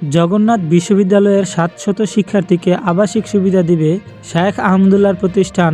জগন্নাথ বিশ্ববিদ্যালয়ের ৭০০ শিক্ষার্থীকে আবাসিক সুবিধা দিবে শায়েখ আহমদুল্লাহর প্রতিষ্ঠান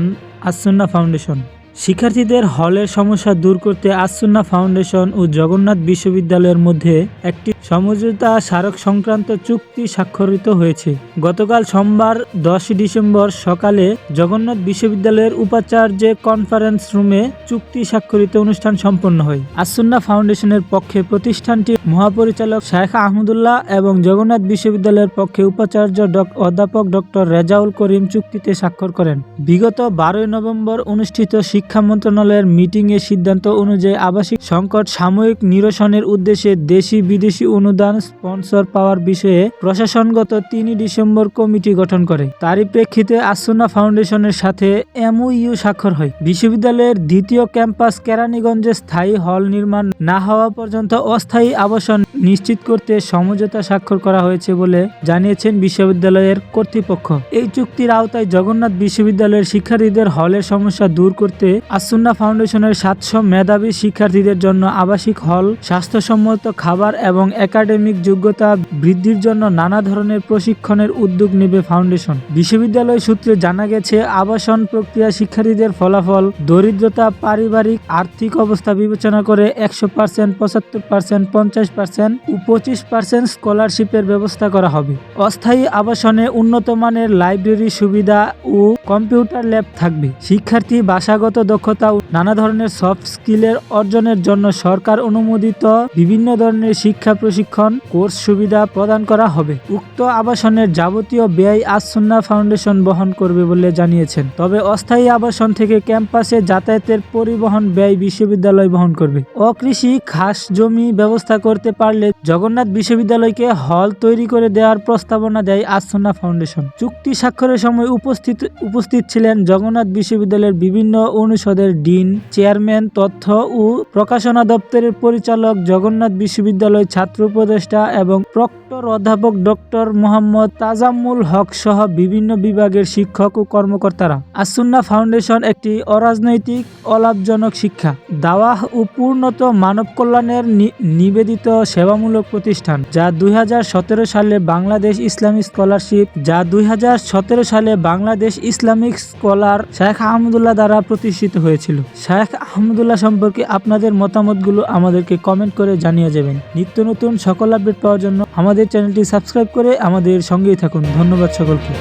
আস-সুন্নাহ ফাউন্ডেশন। শিক্ষার্থীদের হলের সমস্যা দূর করতে আস-সুন্নাহ ফাউন্ডেশন ও জগন্নাথ বিশ্ববিদ্যালয়ের মধ্যে একটি সমঝোতা স্মারক সংক্রান্ত চুক্তি স্বাক্ষরিত হয়েছে। গতকাল সোমবার ১০ ডিসেম্বর সকালে জগন্নাথ বিশ্ববিদ্যালয়ের উপাচার্য কনফারেন্স রুমে চুক্তি স্বাক্ষরিত অনুষ্ঠান সম্পন্ন হয়। আস-সুন্নাহ ফাউন্ডেশনের পক্ষে প্রতিষ্ঠানটির মহাপরিচালক শায়েখ আহমদুল্লাহ এবং জগন্নাথ বিশ্ববিদ্যালয়ের পক্ষে উপাচার্য অধ্যাপক ডক্টর রেজাউল করিম চুক্তিতে স্বাক্ষর করেন। বিগত ১২ নভেম্বর অনুষ্ঠিত শিক্ষা মন্ত্রণালয়ের মিটিংয়ে সিদ্ধান্ত অনুযায়ী আবাসিক সংকট সাময়িক নিরসনের উদ্দেশ্যে দেশি বিদেশি অনুদান স্পন্সর পাওয়ার বিষয়ে প্রশাসনগত ৩ ডিসেম্বর কমিটি গঠন করে। তারই প্রেক্ষিতে আস-সুন্নাহ ফাউন্ডেশনের সাথে এমওইউ স্বাক্ষর হয়। বিশ্ববিদ্যালয়ের দ্বিতীয় ক্যাম্পাস কেরানীগঞ্জে স্থায়ী হল নির্মাণ না হওয়া পর্যন্ত অস্থায়ী আবাসন নিশ্চিত করতে সমঝোতা স্বাক্ষর করা হয়েছে বলে জানিয়েছেন বিশ্ববিদ্যালয়ের কর্তৃপক্ষ। এই চুক্তির আওতায় জগন্নাথ বিশ্ববিদ্যালয়ের শিক্ষার্থীদের হলের সমস্যা দূর করতে আস-সুন্নাহ ফাউন্ডেশনের ৭০০ মেধাবী শিক্ষার্থীদের জন্য আবাসিক হল, স্বাস্থ্যসম্মত খাবার এবং একাডেমিক যোগ্যতা বৃদ্ধির জন্য নানা ধরনের প্রশিক্ষণের উদ্যোগ নেবে ফাউন্ডেশন। বিশ্ববিদ্যালয় সূত্রে জানা গেছে, আবাসন প্রক্রিয়া শিক্ষার্থীদের ফলাফল, দরিদ্রতা, পারিবারিক আর্থিক অবস্থা বিবেচনা করে ১০০%, ৭৫%, ৫০% ও ২৫% স্কলারশিপের ব্যবস্থা করা হবে। অস্থায়ী আবাসনে উন্নত মানের লাইব্রেরি সুবিধা ও কম্পিউটার ল্যাব থাকবে। শিক্ষার্থী ভাষাগত দক্ষতা ও নানা ধরনের সফট স্কিলের অর্জনের জন্য সরকার অনুমোদিত বিভিন্ন ধরনের শিক্ষা প্রশিক্ষণ কোর্স সুবিধা প্রদান করা হবে। উক্ত আবাসনের যাবতীয় ব্যয় আস-সুন্নাহ ফাউন্ডেশন বহন করবে বলে জানিয়েছেন। তবে অস্থায়ী আবাসন থেকে ক্যাম্পাসে যাতায়াতের পরিবহন ব্যয় বিশ্ববিদ্যালয় বহন করবে। অকৃষি খাস জমি ব্যবস্থা করতে পারলে জগন্নাথ বিশ্ববিদ্যালয়কে হল তৈরি করে দেওয়ার প্রস্তাবনা দেয় আস-সুন্নাহ ফাউন্ডেশন। চুক্তি স্বাক্ষরের সময় উপস্থিত ছিলেন জগন্নাথ বিশ্ববিদ্যালয়ের বিভিন্ন অনুষদের ডিন, চেয়ারম্যান, তথ্য ও প্রকাশনা দপ্তরের পরিচালক, জগন্নাথ বিশ্ববিদ্যালয় ছাত্র উপদেষ্টা এবং প্রক্টর অধ্যাপক ডক্টর মোহাম্মদ তাজাম্মুল হক সহ বিভিন্ন বিভাগের শিক্ষক ও কর্মকর্তারা। আস-সুন্নাহ ফাউন্ডেশন একটি অরাজনৈতিক, অলাভজনক শিক্ষা, দাওয়াহ ও পূর্ণত মানব কল্যাণের নিবেদিত সেবামূলক প্রতিষ্ঠান, যা ২০১৭ সালে বাংলাদেশ ইসলামিক স্কলার শায়েখ আহমদুল্লাহ দ্বারা প্রতিষ্ঠিত হয়েছিল। শায়েখ আহমদুল্লাহ সম্পর্কে আপনাদের মতামতগুলো আমাদেরকে কমেন্ট করে জানিয়ে যাবেন। নিত্য নতুন সকল আপডেট পাওয়ার জন্য আমাদের চ্যানেলটি সাবস্ক্রাইব করে আমাদের সঙ্গেই থাকুন। ধন্যবাদ সকলকে।